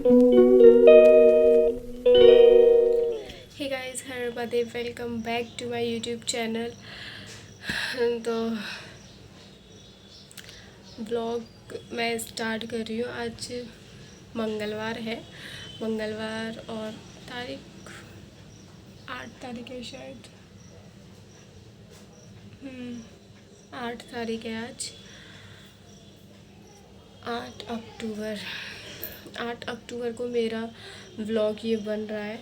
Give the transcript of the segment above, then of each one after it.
हे guys, हर बादे welcome back to my YouTube channel. तो ब्लॉग मैं स्टार्ट कर रही हूँ। आज मंगलवार है, मंगलवार और तारीख 8 तारीख है शायद। 8 तारीख है आज, 8 अक्टूबर। 8 अक्टूबर को मेरा व्लॉग ये बन रहा है।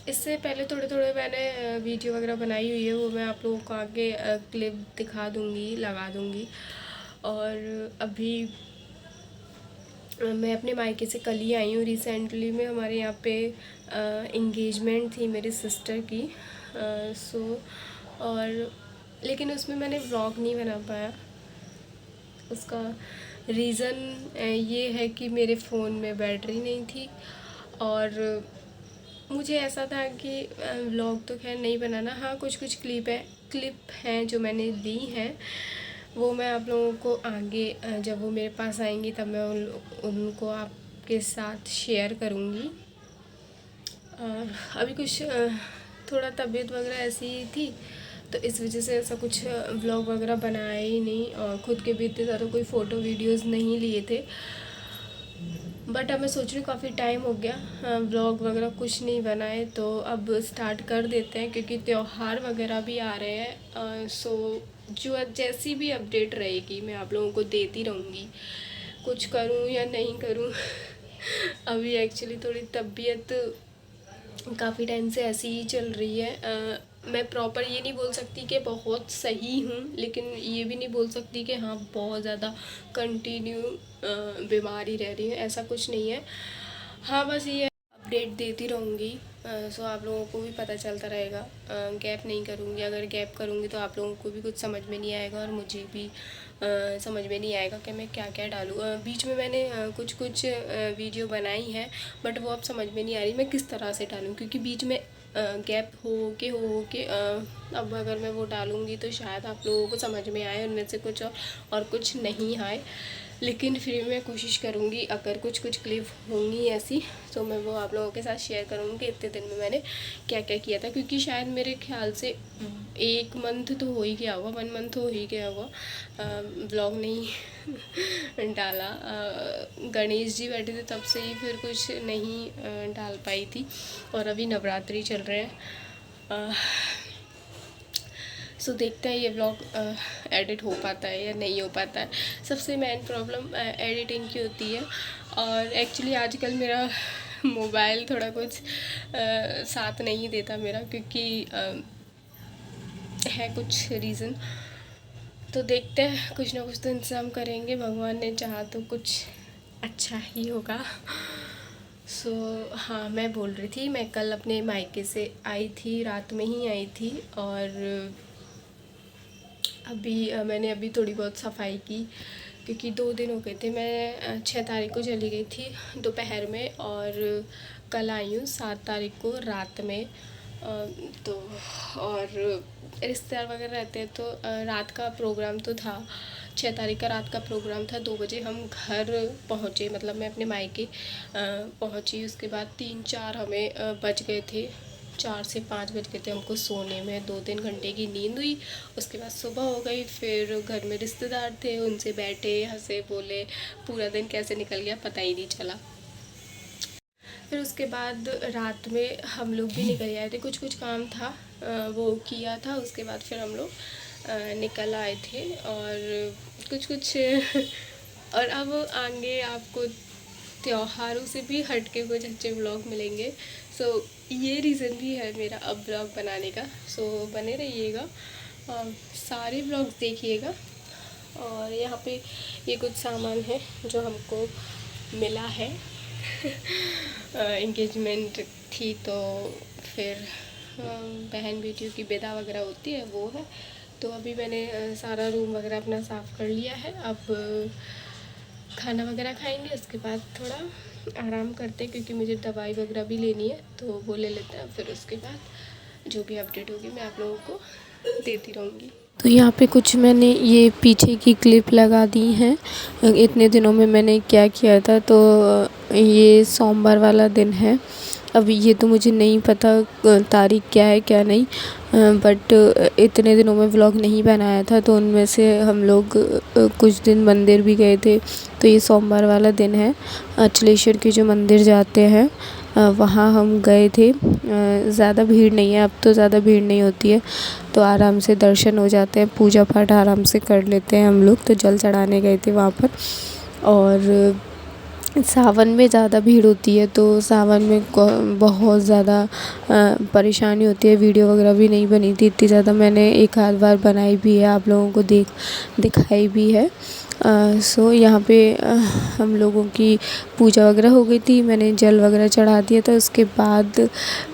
इससे पहले थोड़े थोड़े मैंने वीडियो वगैरह बनाई हुई है, वो मैं आप लोगों को आगे क्लिप दिखा दूँगी, लगा दूँगी। और अभी मैं अपने मायके से कल ही आई हूँ। रिसेंटली में हमारे यहाँ पे इंगेजमेंट थी मेरी सिस्टर की। और लेकिन उसमें मैंने व्लॉग नहीं बना पाया। उसका रीज़न ये है कि मेरे फ़ोन में बैटरी नहीं थी, और मुझे ऐसा था कि व्लॉग तो खैर नहीं बनाना। हाँ, कुछ कुछ क्लिप हैं जो मैंने ली हैं, वो मैं आप लोगों को आगे जब वो मेरे पास आएंगी तब मैं उनको आपके साथ शेयर करूँगी। अभी कुछ थोड़ा तबीयत वगैरह ऐसी ही थी, तो इस वजह से ऐसा कुछ व्लॉग वगैरह बनाया ही नहीं, और ख़ुद के भी इतने ज़्यादा कोई फ़ोटो वीडियोज़ नहीं लिए थे। बट अब मैं सोच रही हूँ काफ़ी टाइम हो गया व्लॉग वगैरह कुछ नहीं बनाए, तो अब स्टार्ट कर देते हैं क्योंकि त्यौहार वगैरह भी आ रहे हैं। सो जो जैसी भी अपडेट रहेगी मैं आप लोगों को देती रहूँगी, कुछ करूँ या नहीं करूँ। अभी एक्चुअली थोड़ी तबीयत काफ़ी टाइम से ऐसी ही चल रही है। मैं प्रॉपर ये नहीं बोल सकती कि बहुत सही हूँ, लेकिन ये भी नहीं बोल सकती कि हाँ बहुत ज़्यादा कंटिन्यू बीमार ही रह रही हूँ, ऐसा कुछ नहीं है। हाँ, बस ये अपडेट देती रहूँगी, सो आप लोगों को भी पता चलता रहेगा। गैप नहीं करूँगी, अगर गैप करूँगी तो आप लोगों को भी कुछ समझ में नहीं आएगा और मुझे भी समझ में नहीं आएगा कि मैं क्या क्या डालूँ। बीच में मैंने कुछ कुछ वीडियो बनाई है, बट वो अब समझ में नहीं आ रही मैं किस तरह से डालूँ, क्योंकि बीच में गैप हो के अब अगर मैं वो डालूँगी तो शायद आप लोगों को समझ में आए उनमें से कुछ, और कुछ नहीं आए। लेकिन फिर मैं कोशिश करूँगी, अगर कुछ कुछ क्लिप होंगी ऐसी तो मैं वो आप लोगों के साथ शेयर करूँगी कि इतने दिन में मैंने क्या क्या किया था। क्योंकि शायद मेरे ख्याल से 1 मंथ तो हो ही गया होगा, 1 मंथ हो ही गया होगा ब्लॉग नहीं डाला। गणेश जी बैठे थे तब से ही फिर कुछ नहीं डाल पाई थी, और अभी नवरात्रि चल रहे हैं। सो देखते हैं ये व्लॉग एडिट हो पाता है या नहीं हो पाता है। सबसे मेन प्रॉब्लम एडिटिंग की होती है, और एक्चुअली आजकल मेरा मोबाइल थोड़ा कुछ साथ नहीं देता मेरा, क्योंकि है कुछ रीज़न। तो देखते हैं, कुछ ना कुछ तो इंतज़ाम करेंगे, भगवान ने चाहा तो कुछ अच्छा ही होगा। हाँ, मैं बोल रही थी मैं कल अपने मायके से आई थी, रात में ही आई थी, और अभी मैंने अभी थोड़ी बहुत सफाई की, क्योंकि 2 दिन हो गए थे। मैं 6 तारीख को चली गई थी दोपहर में, और कल आई हूँ 7 तारीख को रात में। तो और रिश्तेदार वगैरह रहते हैं, तो रात का प्रोग्राम तो था। 6 तारीख का रात का प्रोग्राम था, 2 बजे हम घर पहुँचे, मतलब मैं अपने मायके पहुँची। उसके बाद 3-4 हमें बज गए थे, 4 से 5 बज गए थे हमको सोने में। 2-3 घंटे की नींद हुई, उसके बाद सुबह हो गई। फिर घर में रिश्तेदार थे, उनसे बैठे, हंसे बोले, पूरा दिन कैसे निकल गया पता ही नहीं चला। फिर उसके बाद रात में हम लोग भी निकल आए थे, कुछ कुछ काम था वो किया था। उसके बाद फिर हम लोग निकल आए थे, और कुछ कुछ और अब आगे आपको त्योहारों से भी हट के कुछ अच्छे व्लॉग मिलेंगे। सो ये रीज़न भी है मेरा अब व्लॉग बनाने का। सो बने रहिएगा, सारे व्लॉग्स देखिएगा। और यहाँ पे ये कुछ सामान है जो हमको मिला है। इंगेजमेंट थी, तो फिर बहन बेटियों की विदा वगैरह होती है, वो है। तो अभी मैंने सारा रूम वगैरह अपना साफ़ कर लिया है। अब खाना वगैरह खाएंगे, उसके बाद थोड़ा आराम करते हैं, क्योंकि मुझे दवाई वगैरह भी लेनी है, तो वो ले लेते हैं। फिर उसके बाद जो भी अपडेट होगी मैं आप लोगों को देती रहूँगी। तो यहाँ पे कुछ मैंने ये पीछे की क्लिप लगा दी हैं। इतने दिनों में मैंने क्या किया था, तो ये सोमवार वाला दिन है। अभी ये तो मुझे नहीं पता तारीख क्या है क्या नहीं, बट इतने दिनों में व्लॉग नहीं बनाया था, तो उनमें से हम लोग कुछ दिन मंदिर भी गए थे। तो ये सोमवार वाला दिन है। अचलेश्वर के जो मंदिर जाते हैं वहाँ हम गए थे। ज़्यादा भीड़ नहीं है, अब तो ज़्यादा भीड़ नहीं होती है, तो आराम से दर्शन हो जाते हैं, पूजा पाठ आराम से कर लेते हैं हम लोग। तो जल चढ़ाने गए थे वहाँ पर। और सावन में ज़्यादा भीड़ होती है, तो सावन में बहुत ज़्यादा परेशानी होती है। वीडियो वगैरह भी नहीं बनी थी इतनी ज़्यादा, मैंने एक आध बार बनाई भी है, आप लोगों को दिखाई भी है। सो यहाँ पे हम लोगों की पूजा वगैरह हो गई थी, मैंने जल वगैरह चढ़ा दिया था। उसके बाद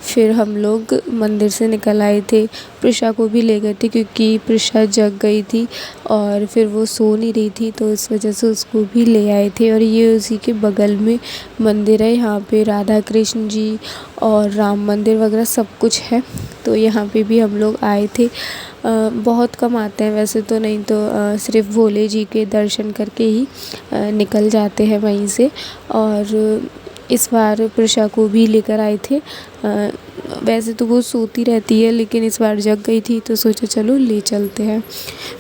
फिर हम लोग मंदिर से निकल आए थे। प्रिशा को भी ले गए थे, क्योंकि प्रिशा जग गई थी और फिर वो सो नहीं रही थी, तो इस वजह से उसको भी ले आए थे। और ये उसी के बगल में मंदिर है, यहाँ पे राधा कृष्ण जी और राम मंदिर वगैरह सब कुछ है। तो यहाँ पे भी हम लोग आए थे। बहुत कम आते हैं वैसे तो, नहीं तो सिर्फ भोले जी के दर्शन करके ही निकल जाते हैं वहीं से। और इस बार प्रिशा को भी लेकर आए थे। वैसे तो वो सोती रहती है, लेकिन इस बार जग गई थी, तो सोचा चलो ले चलते हैं।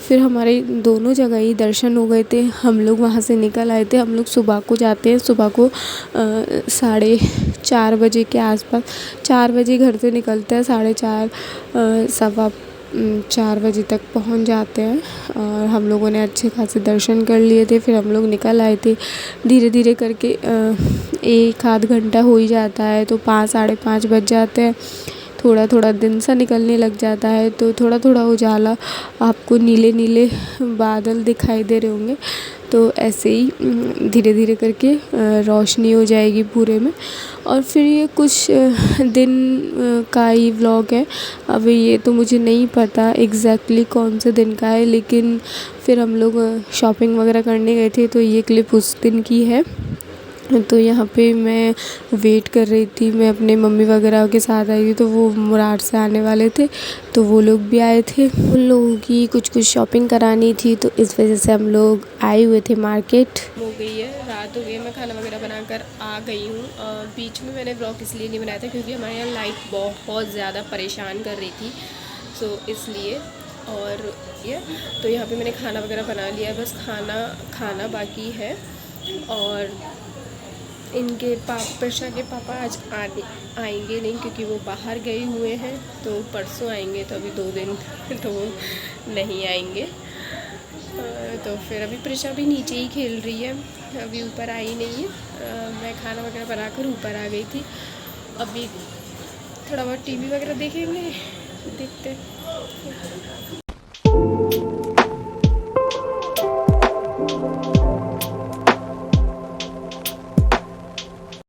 फिर हमारे दोनों जगह ही दर्शन हो गए थे। हम लोग वहाँ से निकल आए थे। हम लोग सुबह को जाते हैं, सुबह को 4:30 बजे के आसपास, 4 बजे घर से निकलते हैं, 4:30 सवा 4 बजे तक पहुंच जाते हैं। और हम लोगों ने अच्छे खासे दर्शन कर लिए थे। फिर हम लोग निकल आए थे। धीरे धीरे करके 1 आध घंटा हो ही जाता है, तो 5 साढ़े 5 बज जाते हैं। थोड़ा थोड़ा दिन सा निकलने लग जाता है, तो थोड़ा थोड़ा उजाला, आपको नीले नीले बादल दिखाई दे रहे होंगे। तो ऐसे ही धीरे धीरे करके रोशनी हो जाएगी पूरे में। और फिर ये कुछ दिन का ही व्लॉग है। अभी ये तो मुझे नहीं पता एग्जैक्टली कौन से दिन का है, लेकिन फिर हम लोग शॉपिंग वगैरह करने गए थे, तो ये क्लिप उस दिन की है। तो यहाँ पे मैं वेट कर रही थी, मैं अपने मम्मी वगैरह के साथ आई थी, तो वो मुरार से आने वाले थे, तो वो लोग भी आए थे। उन लोगों की कुछ शॉपिंग करानी थी, तो इस वजह से हम लोग आए हुए थे मार्केट। हो गई है, रात हो गई है, मैं खाना वगैरह बनाकर आ गई हूँ। बीच में मैंने ब्लॉग इसलिए नहीं बनाया था, क्योंकि हमारे यहाँ लाइट बहुत ज़्यादा परेशान कर रही थी, सो इसलिए। और ये तो यहाँ पे मैंने खाना वगैरह बना लिया है, बस खाना बाकी है। और इनके प्रिशा के पापा आज आएंगे नहीं, क्योंकि वो बाहर गए हुए हैं, तो परसों आएंगे, तो अभी 2 दिन तो नहीं आएंगे। तो फिर अभी प्रिशा भी नीचे ही खेल रही है, अभी ऊपर आई नहीं है। मैं खाना वगैरह बनाकर ऊपर आ गई थी। अभी थोड़ा बहुत टीवी वगैरह देखेंगे, देखते हैं।